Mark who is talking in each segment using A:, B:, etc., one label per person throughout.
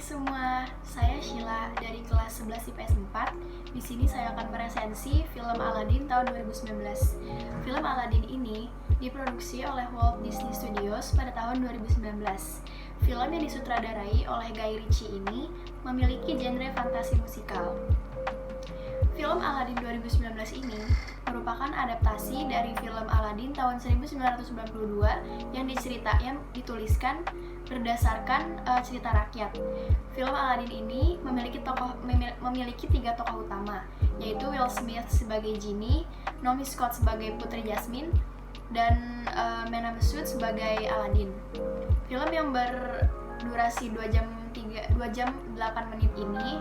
A: semua, saya Sheila dari kelas 11 IPS 4. Di sini saya akan meresensi film Aladdin tahun 2019. Film Aladdin ini diproduksi oleh Walt Disney Studios pada tahun 2019. Film yang disutradarai oleh Guy Ritchie ini memiliki genre fantasi musikal. Film Aladdin 2019 ini merupakan adaptasi dari film Aladdin tahun 1992 yang dituliskan berdasarkan cerita rakyat. Film Aladdin ini memiliki 3 tokoh utama, yaitu Will Smith sebagai Genie, Naomi Scott sebagai Putri Jasmine, dan Mena Massoud sebagai Aladdin. Film yang berdurasi 2 jam 8 menit ini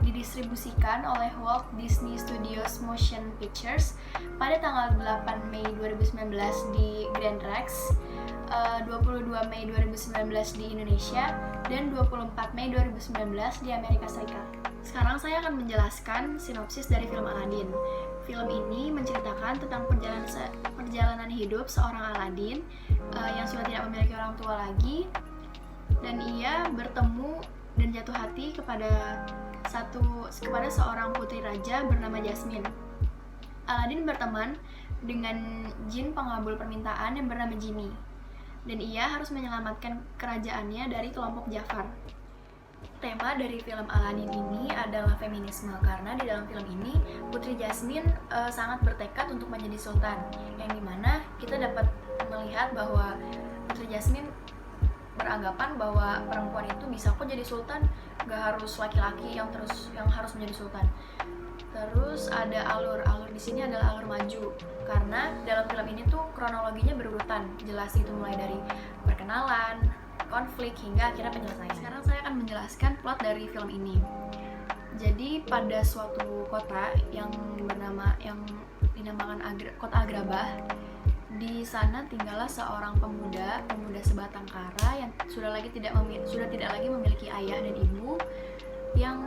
A: didistribusikan oleh Walt Disney Studios Motion Pictures pada tanggal 8 Mei 2019 di Grand Rex, 22 Mei 2019 di Indonesia, dan 24 Mei 2019 di Amerika Serikat. Sekarang saya akan menjelaskan sinopsis dari film Aladdin. Film ini menceritakan tentang perjalanan hidup seorang Aladdin yang sudah tidak memiliki orang tua lagi, dan ia bertemu dan jatuh hati kepada seorang putri raja bernama Jasmine. Aladdin berteman dengan jin pengabul permintaan yang bernama Genie, dan ia harus menyelamatkan kerajaannya dari kelompok Jafar. Tema dari film Aladdin ini adalah feminisme, karena di dalam film ini Putri Jasmine sangat bertekad untuk menjadi sultan, yang dimana kita dapat melihat bahwa Putri Jasmine beranggapan bahwa perempuan itu bisa kok jadi sultan, gak harus laki-laki yang harus menjadi sultan. Terus ada alur di sini adalah alur maju, karena dalam film ini tuh kronologinya berurutan, jelas itu mulai dari perkenalan, konflik hingga akhirnya penyelesaian. Sekarang saya akan menjelaskan plot dari film ini. Jadi pada suatu kota yang dinamakan Kota Agrabah, di sana tinggallah seorang pemuda sebatang kara yang sudah tidak lagi memiliki ayah dan ibu, yang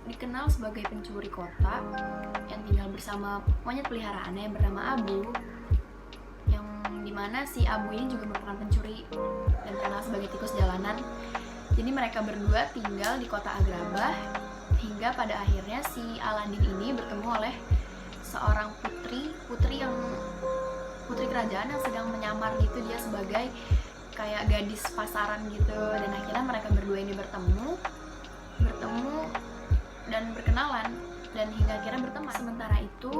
A: dikenal sebagai pencuri kota, yang tinggal bersama monyet peliharaannya yang bernama Abu, yang dimana si Abu ini juga merupakan pencuri dan terkenal sebagai tikus jalanan. Jadi mereka berdua tinggal di kota Agrabah hingga pada akhirnya si Aladdin ini bertemu oleh seorang putri kerajaan yang sedang menyamar gitu, dia sebagai kayak gadis pasaran gitu, dan akhirnya mereka berdua ini bertemu dan berkenalan, dan hingga akhirnya berteman. Sementara itu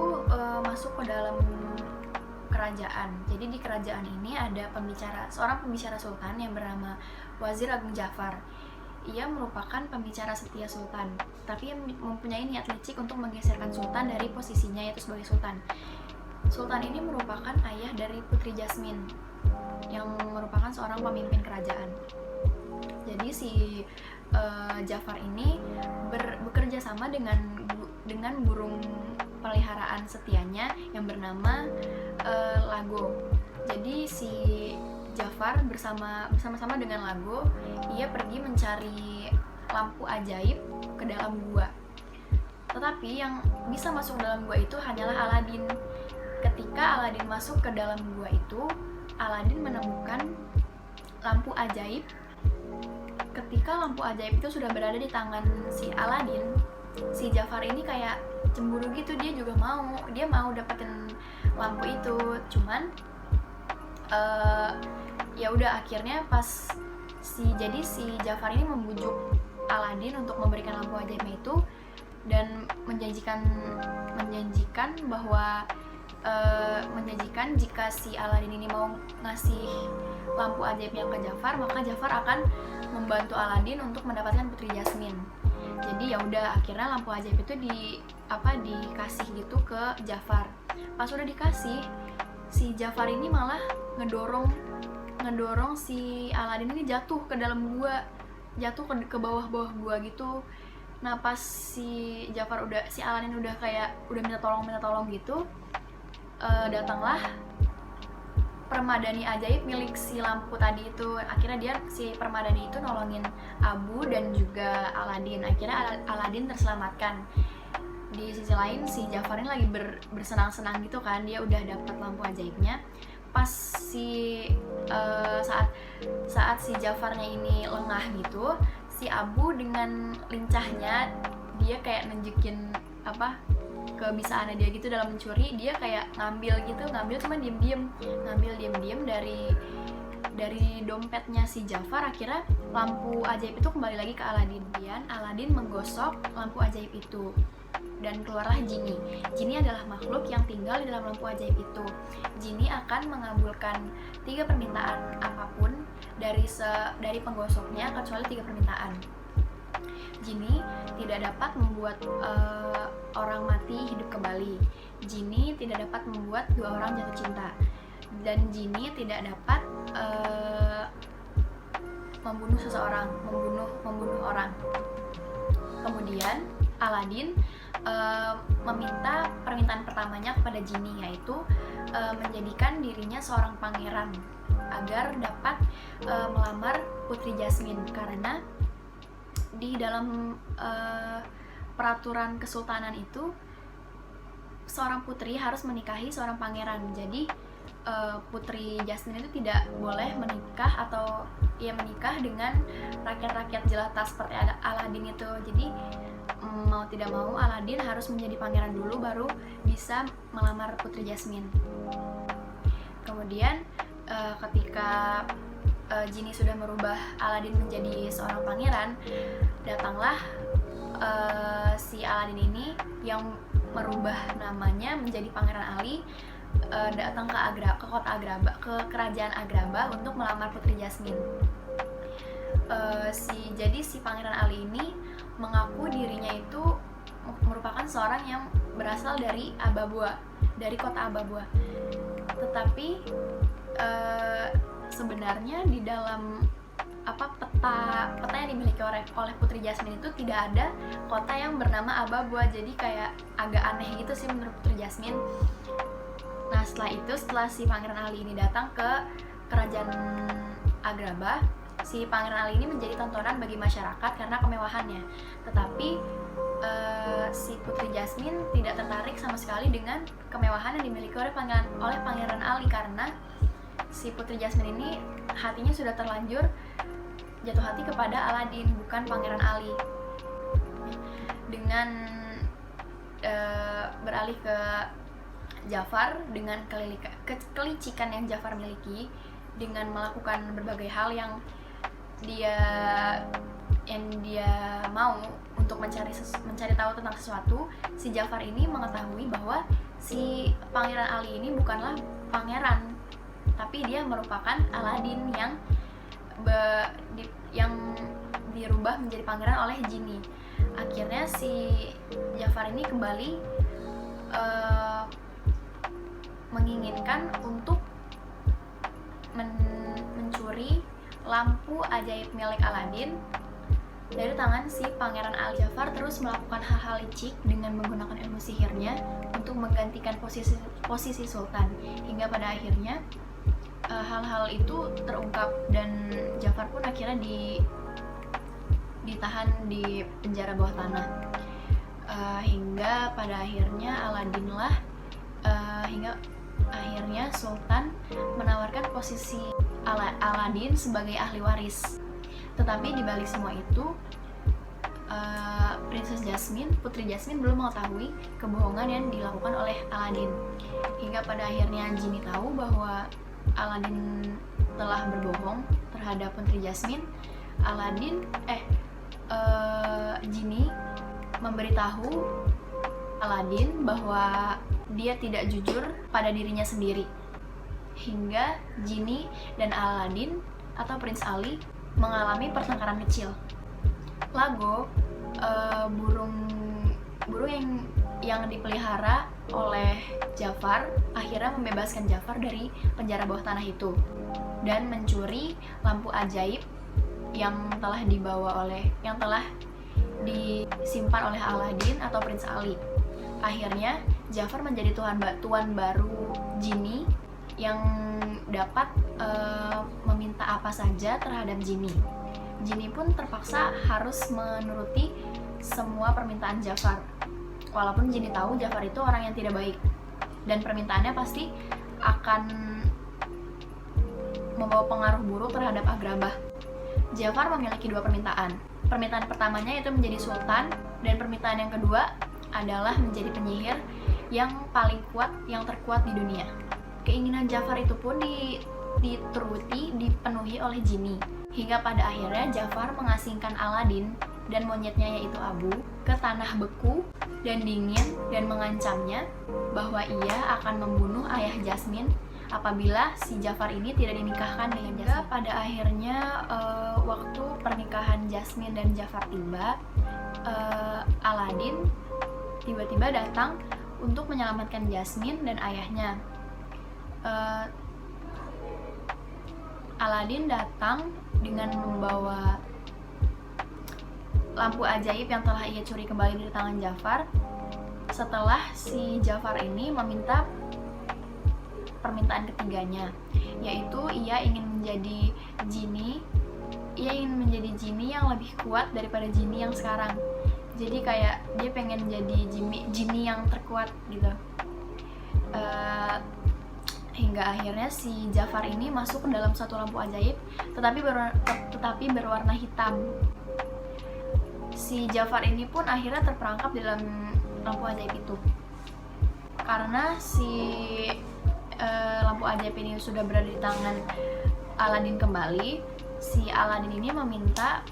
A: masuk ke dalam kerajaan. Jadi di kerajaan ini ada seorang pembicara sultan yang bernama Wazir Agung Jafar. Ia merupakan pembicara setia sultan, tapi yang mempunyai niat licik untuk menggeserkan sultan dari posisinya yaitu sebagai sultan. Sultan ini merupakan ayah dari Putri Jasmine, yang merupakan seorang pemimpin kerajaan. Jadi si Jafar ini bekerja sama dengan burung peliharaan setianya yang bernama Lago. Jadi si Jafar bersama-sama dengan Lago, ia pergi mencari lampu ajaib ke dalam gua. Tetapi yang bisa masuk ke dalam gua itu hanyalah Aladdin. Ketika Aladdin masuk ke dalam gua itu, Aladdin menemukan lampu ajaib. Ketika lampu ajaib itu sudah berada di tangan si Aladdin, si Jafar ini kayak cemburu gitu, dia mau dapetin lampu itu. Cuman ya udah, akhirnya si Jafar ini membujuk Aladdin untuk memberikan lampu ajaibnya itu, dan menjanjikan jika si Aladdin ini mau ngasih lampu ajaibnya ke Jafar, maka Jafar akan membantu Aladdin untuk mendapatkan Putri Jasmine. Jadi ya udah, akhirnya lampu ajaib itu dikasih gitu ke Jafar. Pas udah dikasih, si Jafar ini malah ngedorong si Aladdin ini jatuh ke dalam gua, jatuh ke bawah gua gitu. Nah pas si Aladdin udah minta tolong gitu, datanglah permadani ajaib milik si lampu tadi itu. Akhirnya si permadani itu nolongin Abu dan juga Aladdin. Akhirnya Aladdin terselamatkan. Di sisi lain si Jafar ini lagi bersenang-senang gitu kan, dia udah dapat lampu ajaibnya. Pas saat si Jafarnya ini lengah gitu, si Abu dengan lincahnya dia kayak nunjukin kebisaannya dia gitu dalam mencuri. Dia kayak ngambil cuma diem-diem dari dompetnya si Jafar. Akhirnya lampu ajaib itu kembali lagi ke Aladin. Kemudian Aladin menggosok lampu ajaib itu dan keluarlah Genie. Genie adalah makhluk yang tinggal di dalam lampu ajaib itu. Genie akan mengabulkan 3 permintaan apapun dari penggosoknya kecuali 3 permintaan. Genie tidak dapat membuat orang mati hidup kembali. Genie tidak dapat membuat 2 orang jatuh cinta. Dan Genie tidak dapat membunuh seseorang, membunuh orang. Kemudian Aladin meminta permintaan pertamanya kepada Genie, yaitu menjadikan dirinya seorang pangeran agar dapat melamar Putri Jasmine, karena di dalam peraturan kesultanan itu seorang putri harus menikahi seorang pangeran. Jadi Putri Jasmine itu tidak boleh menikah atau menikah dengan rakyat-rakyat jelata seperti Aladin itu. Jadi mau tidak mau Aladin harus menjadi pangeran dulu baru bisa melamar Putri Jasmine. Kemudian ketika Genie sudah merubah Aladin menjadi seorang pangeran, datanglah si Aladin ini yang merubah namanya menjadi Pangeran Ali, datang ke kota Agrabah, ke kerajaan Agrabah untuk melamar Putri Jasmine. Jadi si Pangeran Ali ini mengaku dirinya itu merupakan seorang yang berasal dari Ababua, dari kota Ababua. Tetapi sebenarnya di dalam peta yang dimiliki oleh Putri Jasmine itu tidak ada kota yang bernama Ababua. Jadi kayak agak aneh gitu sih menurut Putri Jasmine. Nah setelah si Pangeran Ali ini datang ke kerajaan Agrabah, si Pangeran Ali ini menjadi tontonan bagi masyarakat karena kemewahannya. Tetapi si Putri Jasmine tidak tertarik sama sekali dengan kemewahan yang dimiliki oleh Pangeran Ali, karena si Putri Jasmine ini hatinya sudah terlanjur jatuh hati kepada Aladin, bukan Pangeran Ali. Dengan beralih ke Jafar, dengan kelicikan yang Jafar miliki, dengan melakukan berbagai hal yang dia mau untuk mencari tahu tentang sesuatu, si Jafar ini mengetahui bahwa si Pangeran Ali ini bukanlah pangeran, tapi dia merupakan Aladin yang dirubah menjadi pangeran oleh Genie. Akhirnya si Jafar ini kembali menginginkan untuk mencuri lampu ajaib milik Aladin dari tangan si Pangeran Ali. Jafar terus melakukan hal-hal licik dengan menggunakan ilmu sihirnya untuk menggantikan posisi sultan, hingga pada akhirnya hal-hal itu terungkap dan Jafar pun akhirnya ditahan di penjara bawah tanah. Hingga pada akhirnya akhirnya Sultan menawarkan posisi Aladin sebagai ahli waris. Tetapi di balik semua itu, Putri Jasmine belum mengetahui kebohongan yang dilakukan oleh Aladin. Hingga pada akhirnya Genie tahu bahwa Aladin telah berbohong terhadap Putri Jasmine. Genie memberitahu Aladin bahwa dia tidak jujur pada dirinya sendiri, hingga Genie dan Aladin atau Prince Ali mengalami pertengkaran kecil. Lago, burung yang dipelihara oleh Jafar, akhirnya membebaskan Jafar dari penjara bawah tanah itu dan mencuri lampu ajaib yang telah disimpan oleh Aladin atau Prince Ali. Akhirnya Jafar menjadi tuan baru Genie yang dapat meminta apa saja terhadap Genie. Genie pun terpaksa harus menuruti semua permintaan Jafar, walaupun Genie tahu Jafar itu orang yang tidak baik dan permintaannya pasti akan membawa pengaruh buruk terhadap Agrabah. Jafar memiliki 2 permintaan. Permintaan pertamanya itu menjadi sultan, dan permintaan yang kedua adalah menjadi penyihir yang paling kuat, yang terkuat di dunia. Keinginan Jafar itu pun dipenuhi oleh jini, hingga pada akhirnya Jafar mengasingkan Aladin dan monyetnya yaitu Abu ke tanah beku dan dingin, dan mengancamnya bahwa ia akan membunuh ayah Jasmine apabila si Jafar ini tidak dinikahkan dengan Jasmine. Pada akhirnya waktu pernikahan Jasmine dan Jafar tiba, Aladin tiba-tiba datang untuk menyelamatkan Jasmine dan ayahnya. Aladin datang dengan membawa lampu ajaib yang telah ia curi kembali dari tangan Jafar, setelah si Jafar ini meminta permintaan ketiganya, yaitu ia ingin menjadi jini yang lebih kuat daripada jini yang sekarang. Jadi kayak dia pengen jadi jini yang terkuat gitu. Hingga akhirnya si Jafar ini masuk ke dalam satu lampu ajaib, tetapi berwarna hitam. Si Jafar ini pun akhirnya terperangkap di dalam lampu ajaib itu. Karena si lampu ajaib ini sudah berada di tangan Aladin kembali, si Aladin ini meminta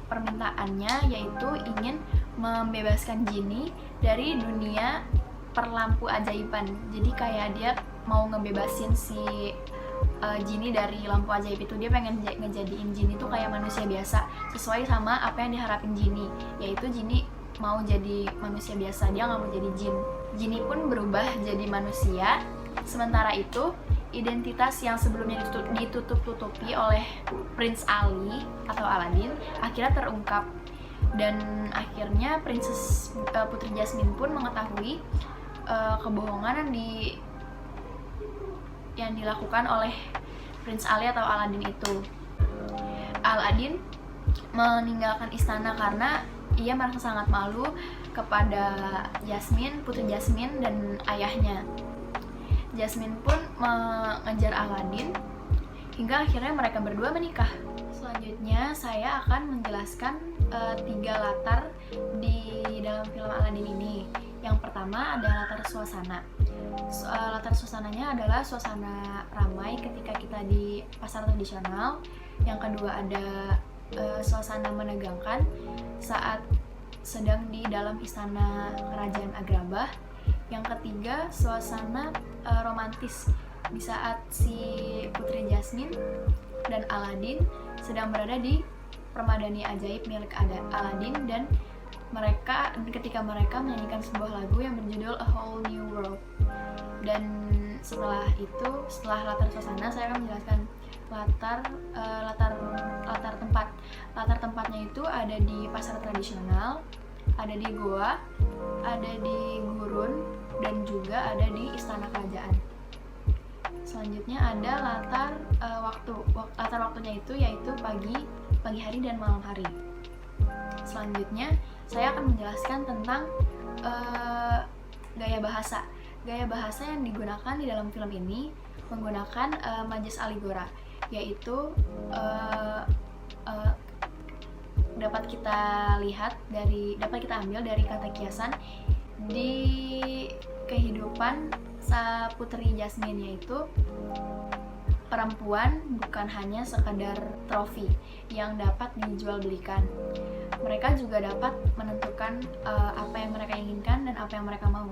A: permintaannya, yaitu ingin membebaskan jini dari dunia perlampu ajaiban. Jadi kayak dia mau ngebebasin si jini dari lampu ajaib itu. Dia pengen ngejadiin jini itu kayak manusia biasa, sesuai sama apa yang diharapin jini, yaitu jini mau jadi manusia biasa, dia nggak mau jadi jin. Jini pun berubah jadi manusia. Sementara itu, identitas yang sebelumnya ditutup-tutupi oleh Prince Ali atau Aladin akhirnya terungkap, dan akhirnya Putri Jasmine pun mengetahui kebohongan yang dilakukan oleh Prince Ali atau Aladin itu. Aladin meninggalkan istana karena ia merasa sangat malu kepada Putri Jasmine dan ayahnya. Jasmine pun mengejar Aladin hingga akhirnya mereka berdua menikah. Selanjutnya saya akan menjelaskan 3 latar di dalam film Aladin ini. Yang pertama ada latar suasana. Latar suasananya adalah suasana ramai ketika kita di pasar tradisional. Yang kedua ada suasana menegangkan saat sedang di dalam istana kerajaan Agrabah. Yang ketiga suasana romantis di saat si Putri Jasmine dan Aladin sedang berada di permadani ajaib milik Aladin, dan ketika mereka menyanyikan sebuah lagu yang berjudul A Whole New World. Dan setelah latar suasana, saya akan menjelaskan latar tempat. Latar tempatnya itu ada di pasar tradisional, ada di goa, ada di gurun, dan juga ada di istana kerajaan. Selanjutnya ada latar waktunya itu yaitu pagi hari dan malam hari. Selanjutnya saya akan menjelaskan tentang gaya bahasa yang digunakan di dalam film ini menggunakan majas aligora, yaitu dapat kita ambil dari kata kiasan di kehidupan Putri Jasmine, yaitu perempuan bukan hanya sekadar trofi yang dapat dijual belikan. Mereka juga dapat menentukan apa yang mereka inginkan dan apa yang mereka mau.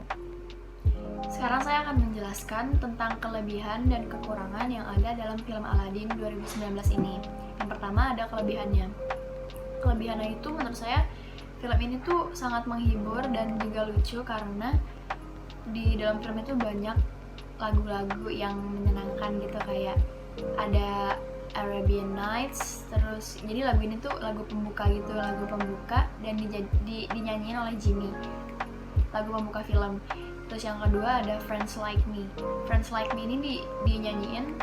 A: Sekarang saya akan menjelaskan tentang kelebihan dan kekurangan yang ada dalam film Aladin 2019 ini. Yang pertama ada kelebihannya. Kelebihannya itu menurut saya film ini tuh sangat menghibur dan juga lucu, karena di dalam film itu banyak lagu-lagu yang menyenangkan gitu, kayak ada Arabian Nights, terus jadi lagu ini tuh lagu pembuka dan dinyanyiin oleh Jimmy, lagu pembuka film. Terus yang kedua ada Friends Like Me. Friends Like Me ini dinyanyiin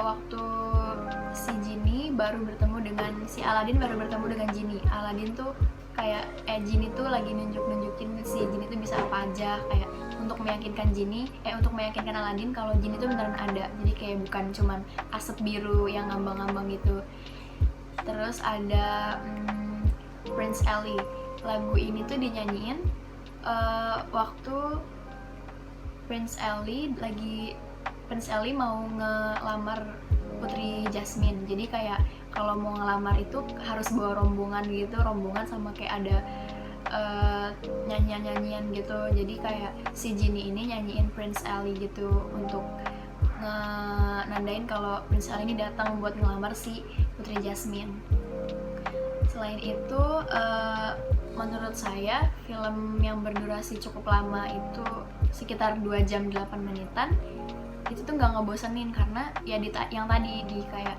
A: waktu si Aladin baru bertemu dengan Genie. Aladin tuh kayak Genie tuh lagi nunjukin si Genie tuh bisa apa aja, kayak untuk meyakinkan Aladin kalau Genie tuh beneran ada. Jadi kayak bukan cuman asap biru yang ngambang-ngambang gitu. Terus ada Prince Ali. Lagu ini tuh dinyanyiin waktu Prince Ali mau ngelamar Putri Jasmine. Jadi kayak kalau mau ngelamar itu harus bawa rombongan gitu, rombongan sama kayak ada nyanyian gitu. Jadi kayak si Genie ini nyanyiin Prince Ali gitu untuk nandain kalau Prince Ali ini datang buat ngelamar si Putri Jasmine. Selain itu menurut saya film yang berdurasi cukup lama itu sekitar 2 jam 8 menitan itu tuh nggak ngebosenin karena ya yang tadi kayak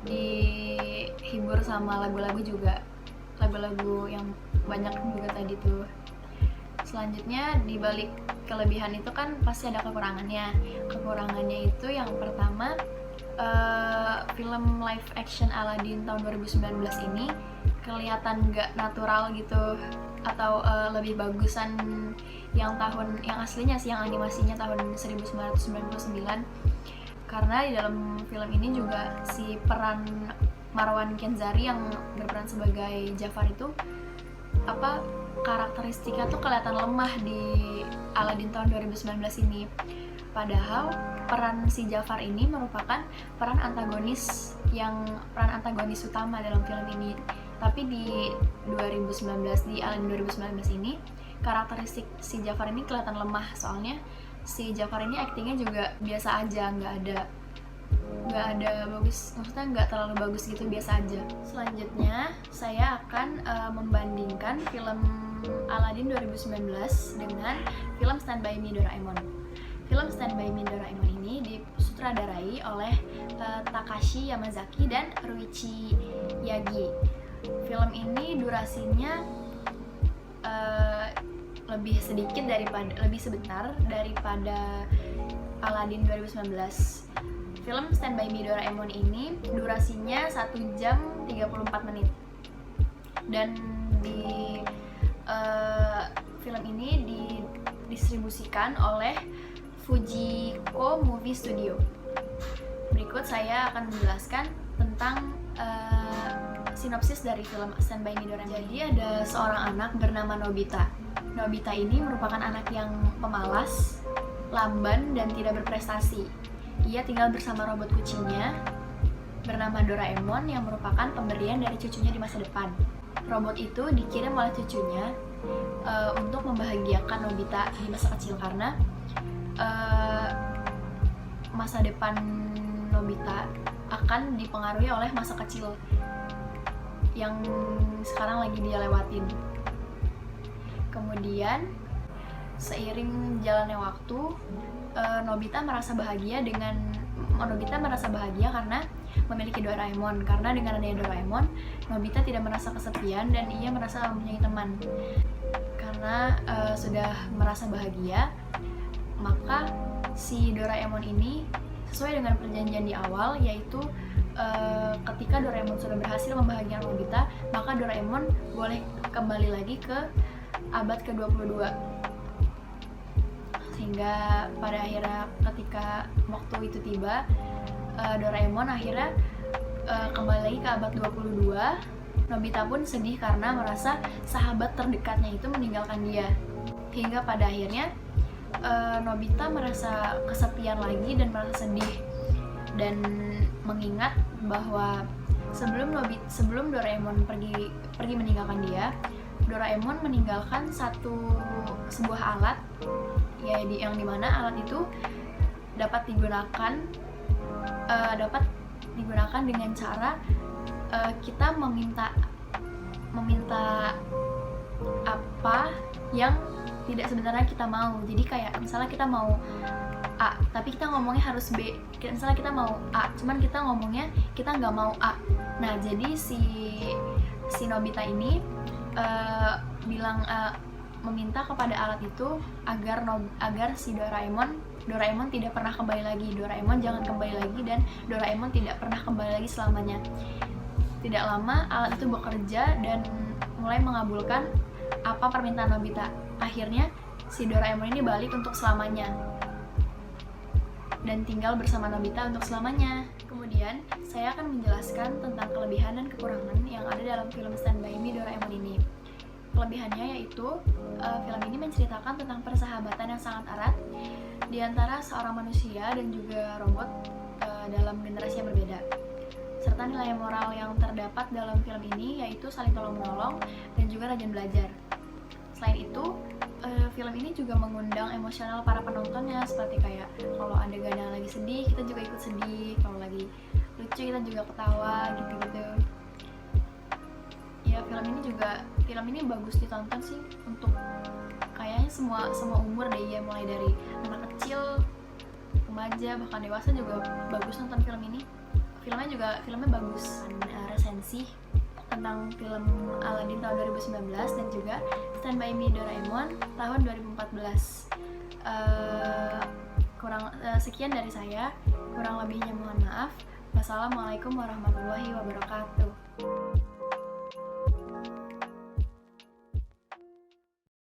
A: dihibur sama lagu-lagu yang banyak juga tadi tuh. Selanjutnya di balik kelebihan itu kan pasti ada kekurangannya itu yang pertama film live action Aladdin tahun 2019 ini kelihatan nggak natural gitu, atau lebih bagusan yang aslinya sih, yang animasinya tahun 1999. Karena di dalam film ini juga si peran Marwan Kenzari yang berperan sebagai Jafar itu karakteristiknya tuh kelihatan lemah di Aladdin tahun 2019 ini. Padahal peran si Jafar ini merupakan peran antagonis utama dalam film ini. Tapi di Aladdin 2019 ini karakteristik si Jafar ini kelihatan lemah, soalnya si Jafar ini aktingnya juga biasa aja, nggak ada bagus, maksudnya nggak terlalu bagus gitu, biasa aja. Selanjutnya saya akan membandingkan film Aladdin 2019 dengan film Stand By Me Doraemon. Film Stand By Me Doraemon ini disutradarai oleh Takashi Yamazaki dan Ruichi Yagi. Film ini durasinya lebih sebentar daripada Aladdin 2019. Film Stand By Me Doraemon ini durasinya 1 jam 34 menit. Dan di film ini didistribusikan oleh Fujiko Movie Studio. Berikut saya akan menjelaskan tentang sinopsis dari film Stand By Me Doraemon. Jadi ada seorang anak bernama Nobita. Nobita ini merupakan anak yang pemalas, lamban, dan tidak berprestasi. Ia tinggal bersama robot kucingnya bernama Doraemon yang merupakan pemberian dari cucunya di masa depan. Robot itu dikirim oleh cucunya untuk membahagiakan Nobita di masa kecil, karena masa depan Nobita akan dipengaruhi oleh masa kecil yang sekarang lagi dia lewatin. Kemudian seiring jalannya waktu, Nobita merasa bahagia karena memiliki Doraemon. Karena dengan adanya Doraemon, Nobita tidak merasa kesepian dan ia merasa mempunyai teman. Karena sudah merasa bahagia, maka si Doraemon ini sesuai dengan perjanjian di awal, yaitu ketika Doraemon sudah berhasil membahagiakan Nobita, maka Doraemon boleh kembali lagi ke abad ke-22. Sehingga pada akhirnya ketika waktu itu tiba, Doraemon akhirnya kembali lagi ke abad 22. Nobita pun sedih karena merasa sahabat terdekatnya itu meninggalkan dia. Hingga pada akhirnya Nobita merasa kesepian lagi dan merasa sedih, dan mengingat bahwa sebelum Doraemon pergi meninggalkan dia, Doraemon meninggalkan sebuah alat, ya yang dimana alat itu dapat digunakan dengan cara kita meminta apa yang tidak sebenarnya kita mau. Jadi kayak misalnya kita mau A, tapi kita ngomongnya harus B. Misalnya kita mau A, cuman kita ngomongnya kita nggak mau A. Nah, jadi si Nobita ini meminta kepada alat itu agar si Doraemon tidak pernah kembali lagi. Doraemon jangan kembali lagi, dan Doraemon tidak pernah kembali lagi selamanya. Tidak lama alat itu bekerja dan mulai mengabulkan apa permintaan Nobita. Akhirnya si Doraemon ini balik untuk selamanya. dan tinggal bersama Nobita untuk selamanya. Kemudian, saya akan menjelaskan tentang kelebihan dan kekurangan yang ada dalam film Stand By Me Doraemon ini. Kelebihannya yaitu, film ini menceritakan tentang persahabatan yang sangat erat di antara seorang manusia dan juga robot dalam generasi yang berbeda. Serta nilai moral yang terdapat dalam film ini yaitu saling tolong-menolong dan juga rajin belajar. Selain itu, film ini juga mengundang emosional para penontonnya, seperti kayak kalau adegan yang lagi sedih, kita juga ikut sedih, kalau lagi lucu kita juga ketawa gitu-gitu. Ya, film ini bagus ditonton sih untuk kayaknya semua umur deh ya, mulai dari anak kecil, remaja, bahkan dewasa juga bagus nonton film ini. Filmnya bagus. Resensi tentang film Aladdin tahun 2019 dan juga Stand By Me Doraemon tahun 2014. Sekian dari saya, kurang lebihnya mohon maaf. Wassalamualaikum warahmatullahi wabarakatuh.